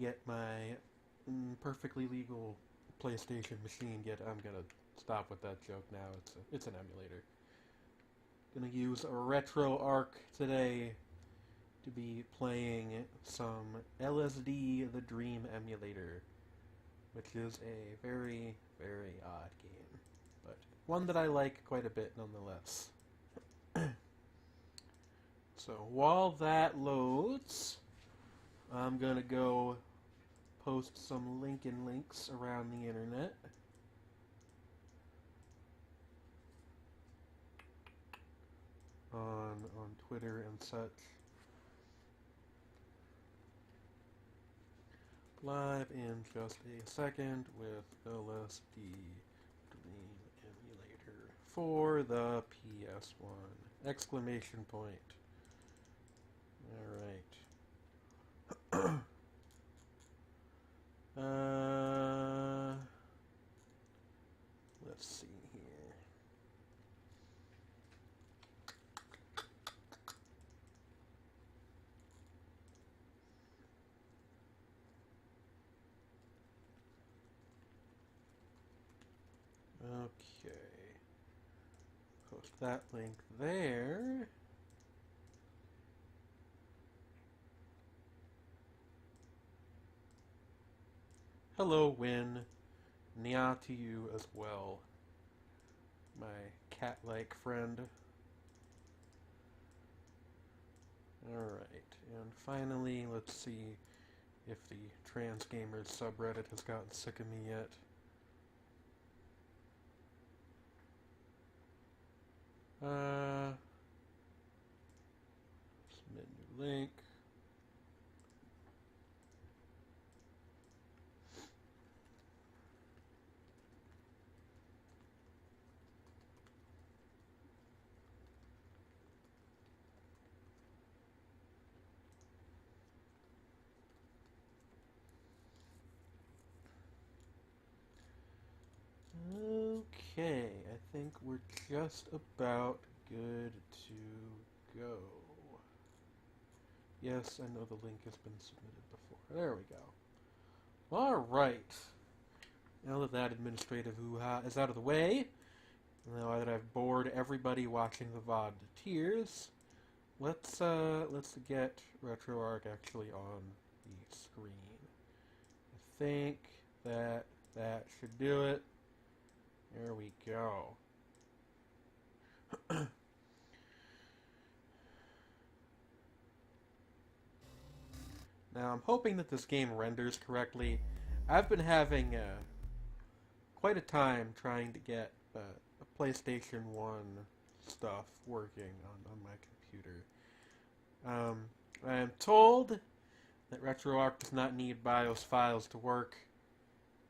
get my perfectly legal PlayStation machine yet. I'm gonna stop with that joke now. It's an emulator. Gonna use a RetroArch today to be playing some LSD The Dream Emulator, which is a very, very odd game, but one that I like quite a bit nonetheless. So while that loads, I'm gonna go post some Lincoln links around the internet. On Twitter and such. Live in just a second with LSD Dream Emulator for the PS1! Exclamation point. Alright. Let's see here. Okay. Post that link there. Hello, Win. Nya to you as well, my cat-like friend. Alright, and finally, let's see if the Trans Gamers subreddit has gotten sick of me yet. Submit new link. Okay, I think we're just about good to go. Yes, I know the link has been submitted before. There we go. Alright. Now that that administrative hoo-ha is out of the way, now that I've bored everybody watching the VOD to tears, let's get RetroArch actually on the screen. I think that should do it. There we go. Now, I'm hoping that this game renders correctly. I've been having quite a time trying to get a PlayStation 1 stuff working on my computer. I am told that RetroArch does not need BIOS files to work,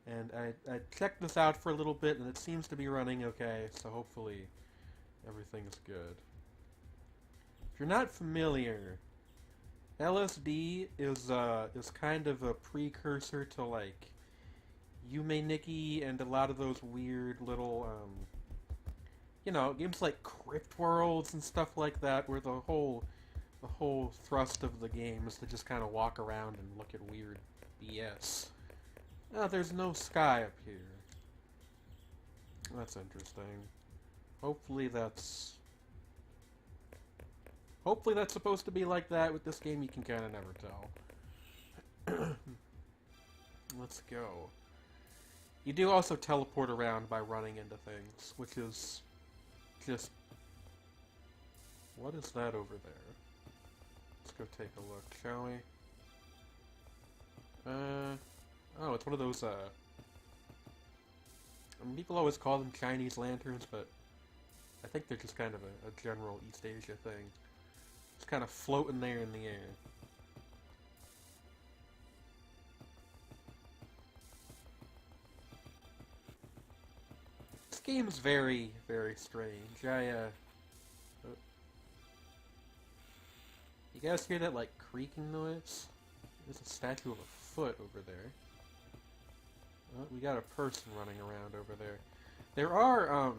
and I checked this out for a little bit, and it seems to be running okay, so hopefully everything's good. If you're not familiar, LSD is kind of a precursor to like Yume Nikki and a lot of those weird little games like Crypt Worlds and stuff like that, where the whole thrust of the game is to just kind of walk around and look at weird BS. Oh, there's no sky up here. That's interesting. Hopefully that's supposed to be like that. With this game, you can kind of never tell. Let's go. You do also teleport around by running into things, which is just... What is that over there? Let's go take a look, shall we? Oh, it's one of those, I mean, people always call them Chinese lanterns, but I think they're just kind of a general East Asia thing. It's kind of floating there in the air. This game's very, very strange. You guys hear that, like, creaking noise? There's a statue of a foot over there. Oh, we got a person running around over there. There are,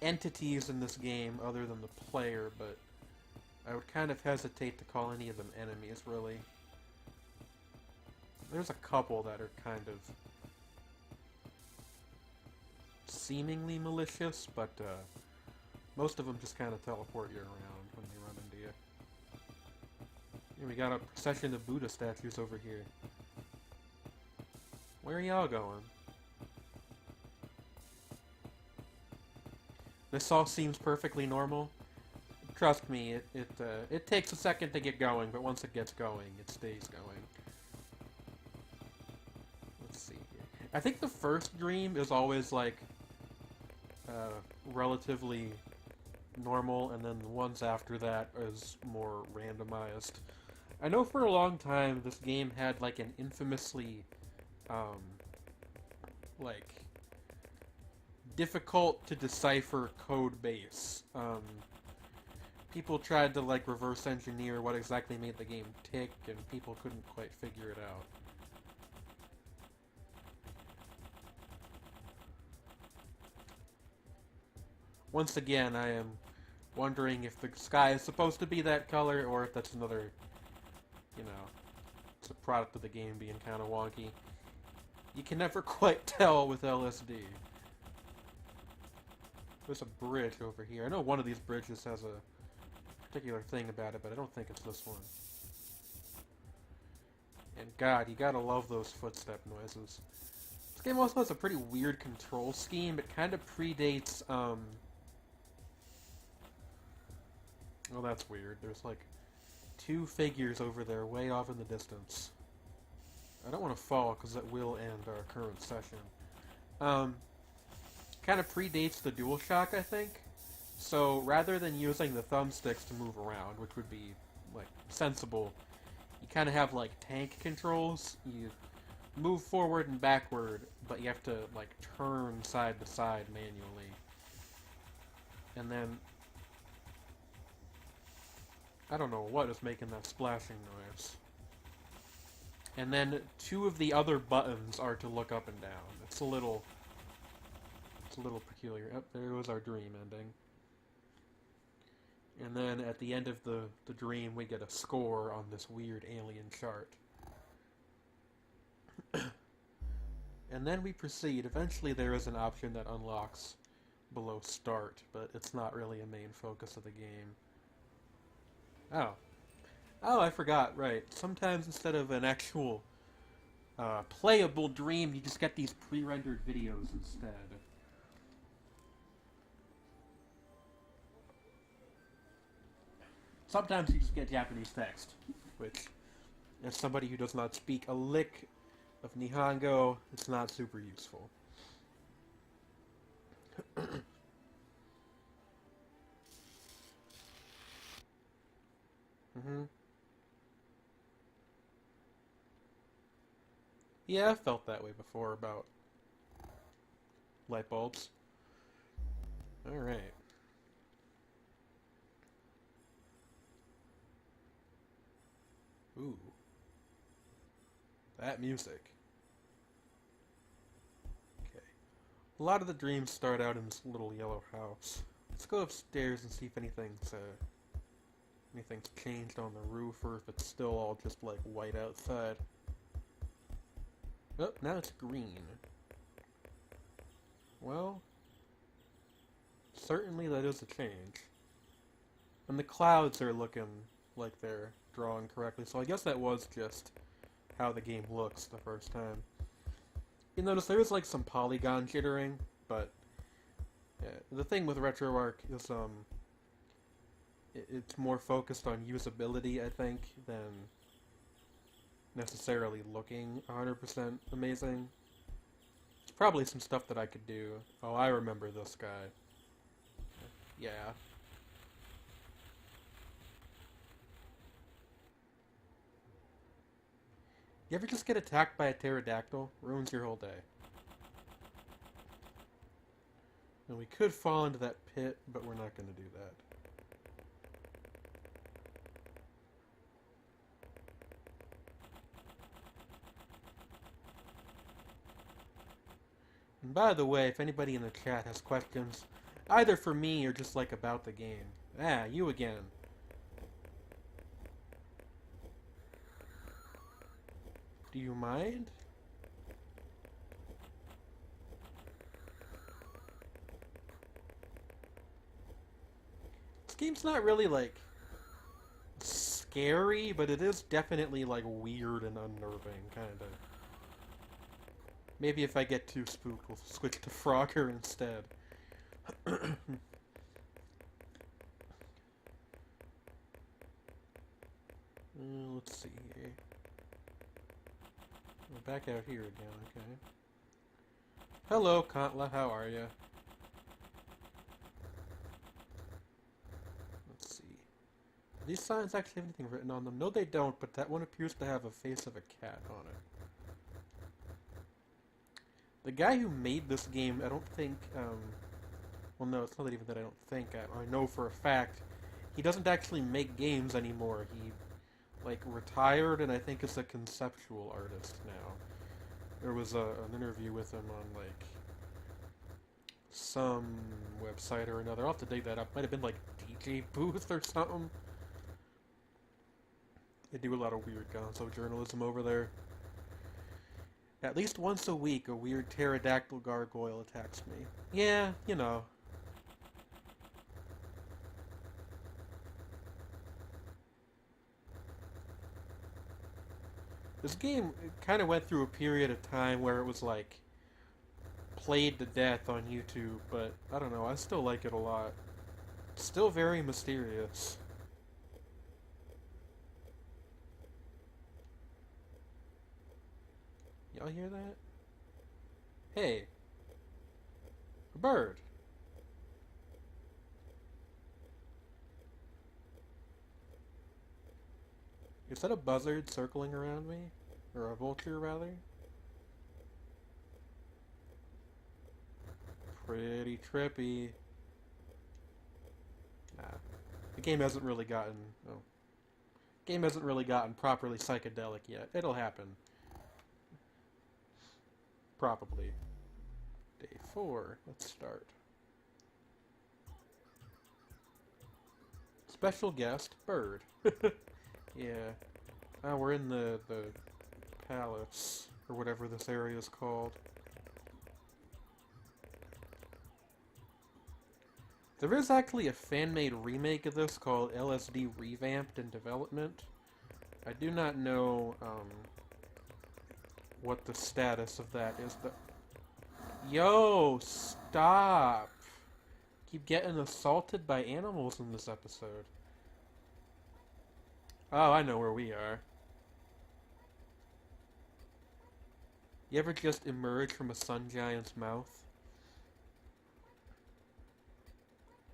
entities in this game other than the player, but I would kind of hesitate to call any of them enemies, really. There's a couple that are kind of seemingly malicious, but most of them just kind of teleport you around when they run into you. And we got a procession of Buddha statues over here. Where are y'all going? This all seems perfectly normal. Trust me, it takes a second to get going, but once it gets going, it stays going. Let's see here. I think the first dream is always like relatively normal, and then the ones after that is more randomized. I know for a long time this game had like an infamously like difficult to decipher code base. People tried to like reverse engineer what exactly made the game tick, and people couldn't quite figure it out. Once again, I am wondering if the sky is supposed to be that color, or if that's another, you know, it's a product of the game being kind of wonky. You can never quite tell with LSD. There's a bridge over here. I know one of these bridges has a particular thing about it, but I don't think it's this one. And God, you gotta love those footstep noises. This game also has a pretty weird control scheme. It kind of predates, oh, that's weird. There's like two figures over there way off in the distance. I don't want to fall because that will end our current session. Kind of predates the DualShock, I think. So rather than using the thumbsticks to move around, which would be like sensible, you kind of have like tank controls. You move forward and backward, but you have to like turn side to side manually. And then I don't know what is making that splashing noise. And then two of the other buttons are to look up and down. It's a little peculiar. Oh, there was our dream ending. And then at the end of the dream, we get a score on this weird alien chart. And then we proceed. Eventually there is an option that unlocks below start, but it's not really a main focus of the game. Oh. Oh, I forgot, right. Sometimes instead of an actual playable dream, you just get these pre-rendered videos instead. Sometimes you just get Japanese text, which, as somebody who does not speak a lick of Nihongo, it's not super useful. Yeah, I've felt that way before about light bulbs. Alright. Ooh. That music. Okay. A lot of the dreams start out in this little yellow house. Let's go upstairs and see if anything's changed on the roof, or if it's still all just like white outside. Oh, now it's green. Well, certainly that is a change. And the clouds are looking like they're drawn correctly, so I guess that was just how the game looks the first time. You notice there is like some polygon jittering, but the thing with RetroArch is it's more focused on usability, I think, than necessarily looking 100% amazing. There's probably some stuff that I could do. Oh, I remember this guy. Yeah. You ever just get attacked by a pterodactyl? Ruins your whole day. And we could fall into that pit, but we're not going to do that. And by the way, if anybody in the chat has questions, either for me or just like about the game. Ah, you again. Do you mind? This game's not really, like, scary, but it is definitely, like, weird and unnerving, kinda. Maybe if I get too spooked, we'll switch to Frogger instead. Let's see here. We're back out here again, okay. Hello, Kantla, how are you? Let's see. Do these signs actually have anything written on them? No, they don't, but that one appears to have a face of a cat on it. The guy who made this game, I don't think, well, no, it's not even that I don't think, I know for a fact, he doesn't actually make games anymore. He, like, retired, and I think is a conceptual artist now. There was an interview with him on, like, some website or another. I'll have to dig that up. Might have been, like, DJ Booth or something. They do a lot of weird gonzo journalism over there. At least once a week, a weird pterodactyl gargoyle attacks me. Yeah, you know. This game kind of went through a period of time where it was, like, played to death on YouTube, but I don't know, I still like it a lot. It's still very mysterious. Y'all hear that? Hey. A bird. Is that a buzzard circling around me? Or a vulture, rather? Pretty trippy. Nah. The game hasn't really gotten... Oh. Game hasn't really gotten properly psychedelic yet. It'll happen. Probably. Day 4. Let's start. Special guest, bird. Yeah. We're in the palace, or whatever this area is called. There is actually a fan-made remake of this called LSD Revamped in development. I do not know, what the status of that is, but... Yo, stop! Keep getting assaulted by animals in this episode. Oh, I know where we are. You ever just emerge from a sun giant's mouth?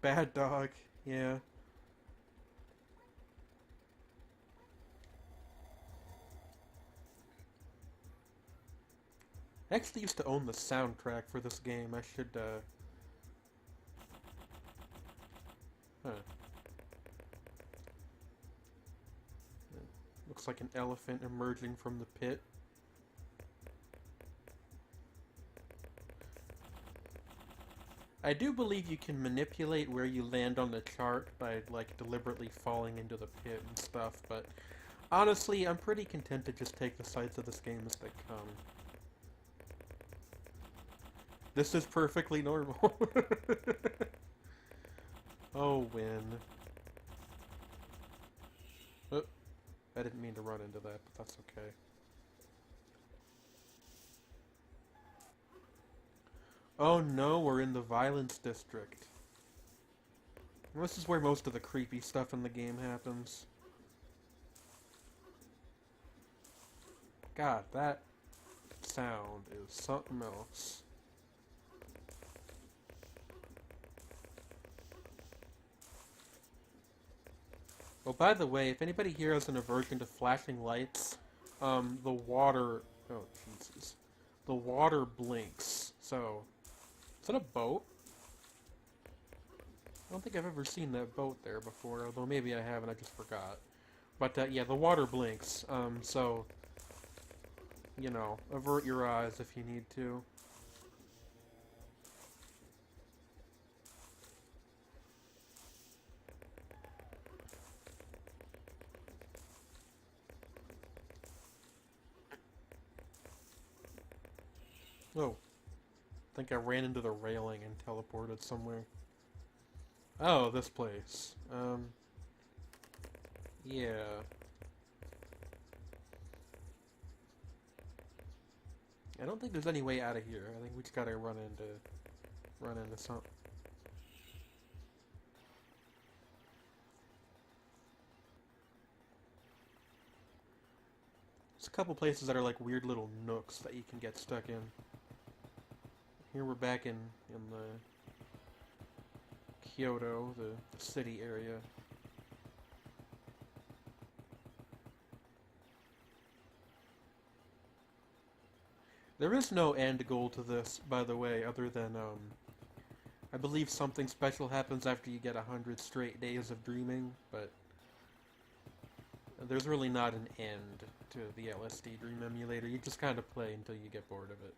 Bad dog, yeah. I actually used to own the soundtrack for this game. I should, Huh. Looks like an elephant emerging from the pit. I do believe you can manipulate where you land on the chart by, like, deliberately falling into the pit and stuff, but honestly, I'm pretty content to just take the sights of this game as they come. This is perfectly normal. Oh, win. Oh, I didn't mean to run into that, but that's okay. Oh no, we're in the violence district. This is where most of the creepy stuff in the game happens. God, that sound is something else. Oh, by the way, if anybody here has an aversion to flashing lights, the water... Oh, Jesus. The water blinks, so... Is that a boat? I don't think I've ever seen that boat there before, although maybe I have and I just forgot. But, yeah, the water blinks, so... You know, avert your eyes if you need to. Oh, I think I ran into the railing and teleported somewhere. Oh, this place. Yeah. I don't think there's any way out of here. I think we just gotta run into something. There's a couple places that are like weird little nooks that you can get stuck in. Here we're back in the Kyoto, the city area. There is no end goal to this, by the way, other than, I believe something special happens after you get 100 straight days of dreaming, but there's really not an end to the LSD Dream Emulator. You just kind of play until you get bored of it.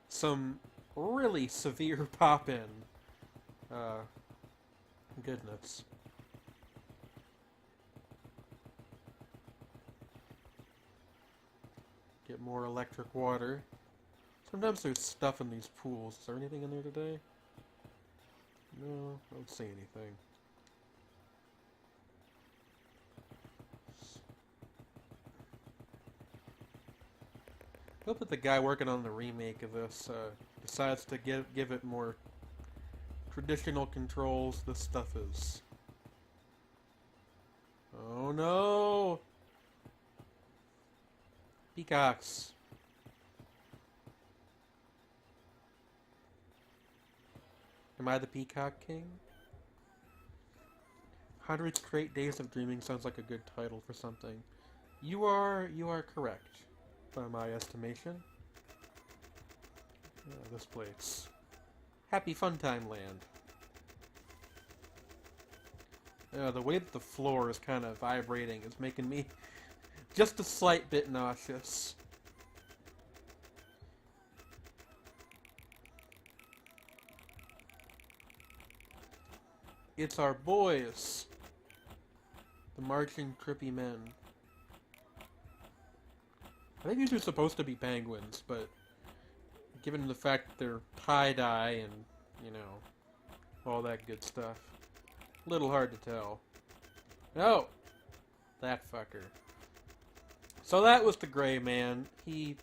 Some really severe pop-in. Goodness. Get more electric water. Sometimes there's stuff in these pools. Is there anything in there today? No, I don't see anything. I hope that the guy working on the remake of this decides to give it more traditional controls. This stuff is... Oh no! Peacocks. Am I the Peacock King? 100 Straight Days of Dreaming sounds like a good title for something. You are correct, by my estimation. This place. Happy Funtime Land. The way that the floor is kind of vibrating is making me just a slight bit nauseous. It's our boys. The marching trippy men. I think these are supposed to be penguins, but given the fact that they're tie-dye and, you know, all that good stuff, a little hard to tell. Oh! That fucker. So that was the Gray Man. He,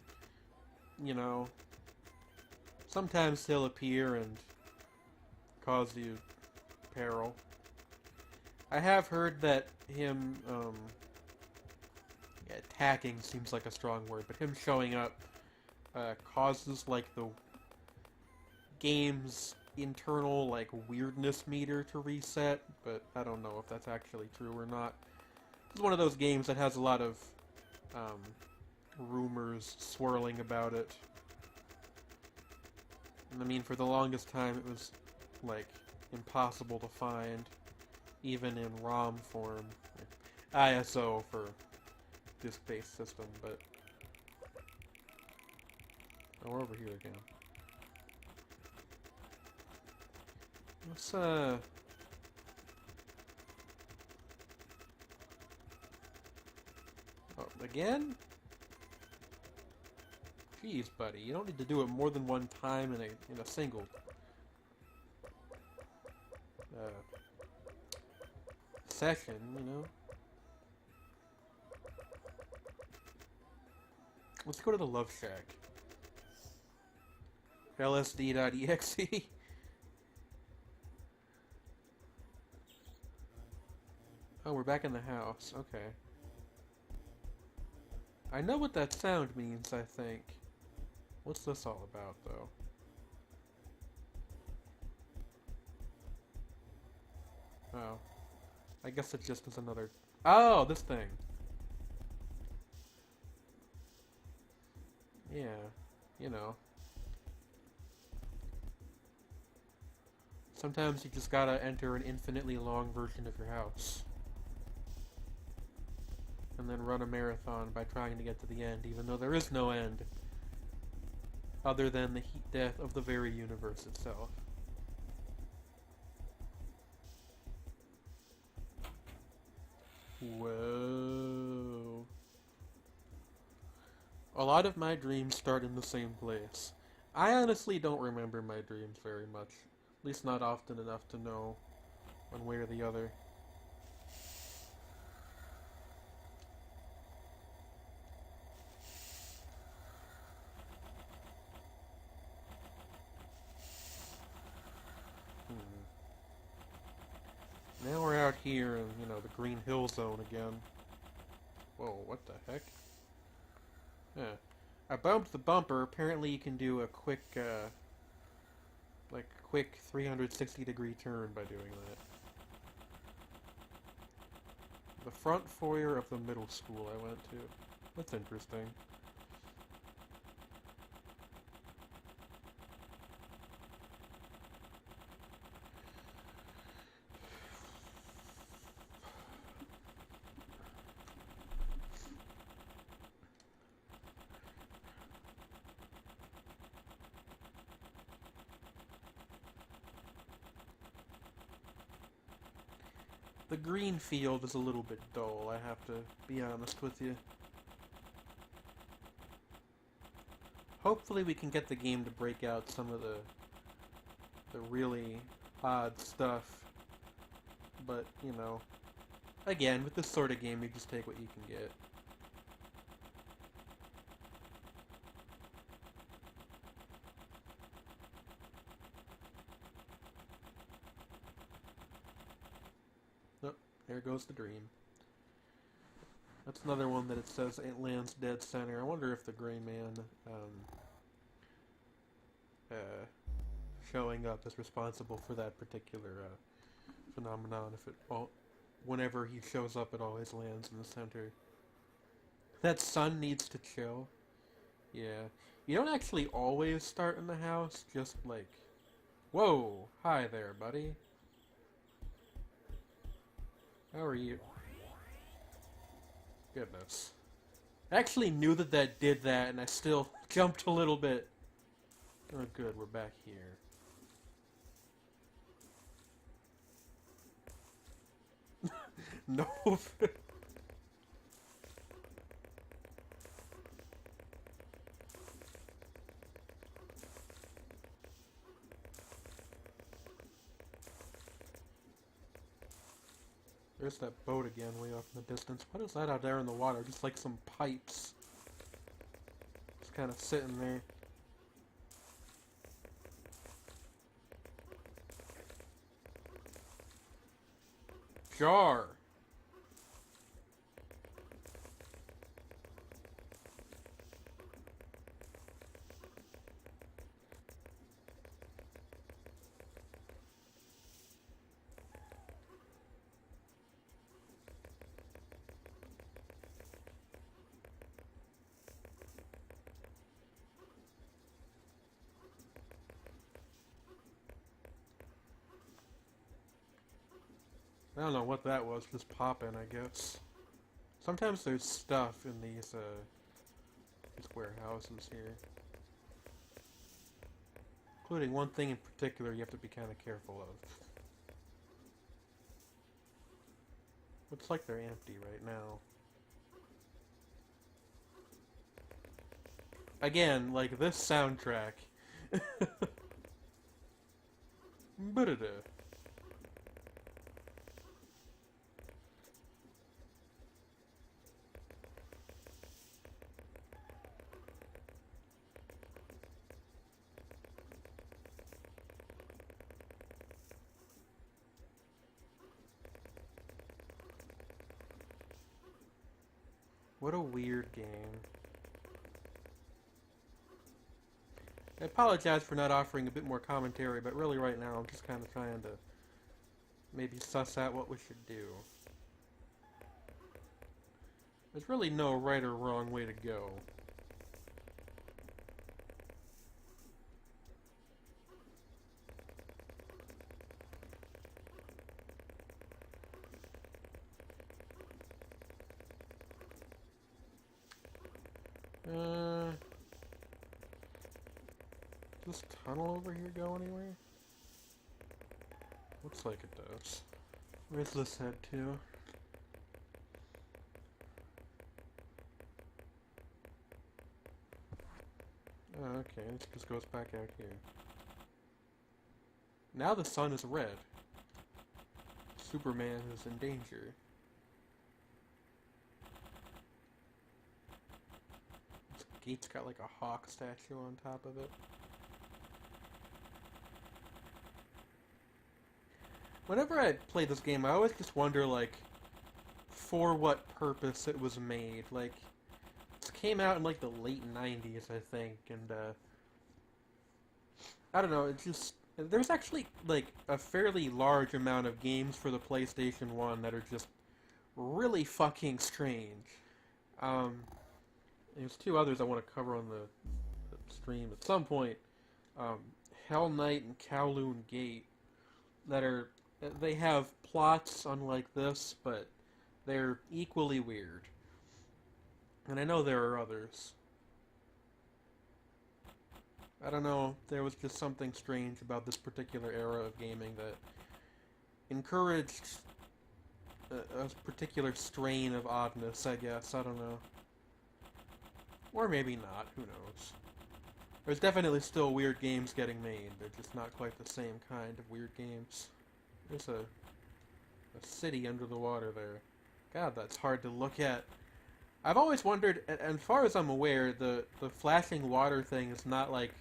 you know, sometimes he'll appear and cause you peril. I have heard that him, attacking seems like a strong word, but him showing up causes, like, the game's internal, like, weirdness meter to reset, but I don't know if that's actually true or not. It's one of those games that has a lot of rumors swirling about it. And I mean, for the longest time it was, like, impossible to find, even in ROM form. ISO for disk-based system, but... Oh, we're over here again. Let's, Oh, again? Jeez, buddy, you don't need to do it more than one time in a single session, you know? Let's go to the Love Shack. LSD.exe. Oh, we're back in the house. Okay. I know what that sound means, I think. What's this all about, though? Oh. I guess it just is another... Oh, this thing! Yeah. You know. Sometimes you just gotta enter an infinitely long version of your house. And then run a marathon by trying to get to the end, even though there is no end. Other than the heat death of the very universe itself. Whoa. A lot of my dreams start in the same place. I honestly don't remember my dreams very much. At least not often enough to know one way or the other. Now we're out here in, the Green Hill Zone again. Whoa, what the heck? Yeah. I bumped the bumper. Apparently you can do a quick 360-degree turn by doing that. The front foyer of the middle school I went to. That's interesting. The green field is a little bit dull, I have to be honest with you. Hopefully we can get the game to break out some of the really odd stuff. But, again, with this sort of game, you just take what you can get. Oh, there goes the dream. That's another one that it says it lands dead center. I wonder if the gray man showing up is responsible for that particular phenomenon. If it whenever he shows up, it always lands in the center. That sun needs to chill. Yeah, you don't actually always start in the house. Just like, whoa, hi there, buddy. How are you? Goodness. I actually knew that did that, and I still jumped a little bit. Oh, good, we're back here. No. There's that boat again way off in the distance. What is that out there in the water? Just like some pipes. Just kind of sitting there. Jar! I don't know what that was, just popping, I guess. Sometimes there's stuff in these warehouses here. Including one thing in particular you have to be kind of careful of. Looks like they're empty right now. Again, like this soundtrack. Ba-da-da. What a weird game. I apologize for not offering a bit more commentary, but really right now I'm just kind of trying to maybe suss out what we should do. There's really no right or wrong way to go. Does this tunnel over here go anywhere? Looks like it does. Where's this head to? Oh, okay, it just goes back out here. Now the sun is red. Superman is in danger. This gate's got like a hawk statue on top of it. Whenever I play this game, I always just wonder, like, for what purpose it was made. Like, it came out in, like, the late 90s, I think, and, I don't know, it just... There's actually, like, a fairly large amount of games for the PlayStation 1 that are just really fucking strange. There's two others I want to cover on the stream at some point. Um, Hell Knight and Kowloon Gate that are... They have plots unlike this, but they're equally weird. And I know there are others. I don't know, there was just something strange about this particular era of gaming that encouraged a particular strain of oddness, I guess. I don't know. Or maybe not, who knows. There's definitely still weird games getting made. They're just not quite the same kind of weird games. There's a city under the water there. God, that's hard to look at. I've always wondered, and as far as I'm aware, the flashing water thing is not like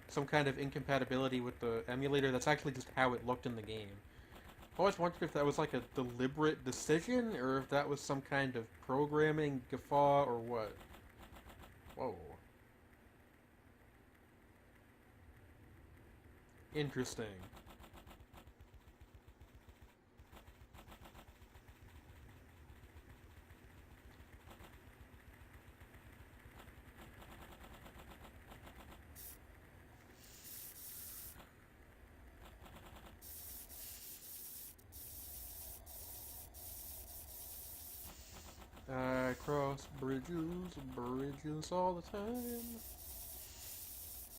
some kind of incompatibility with the emulator. That's actually just how it looked in the game. I've always wondered if that was like a deliberate decision, or if that was some kind of programming guffaw, or what. Whoa. Interesting. I cross bridges all the time.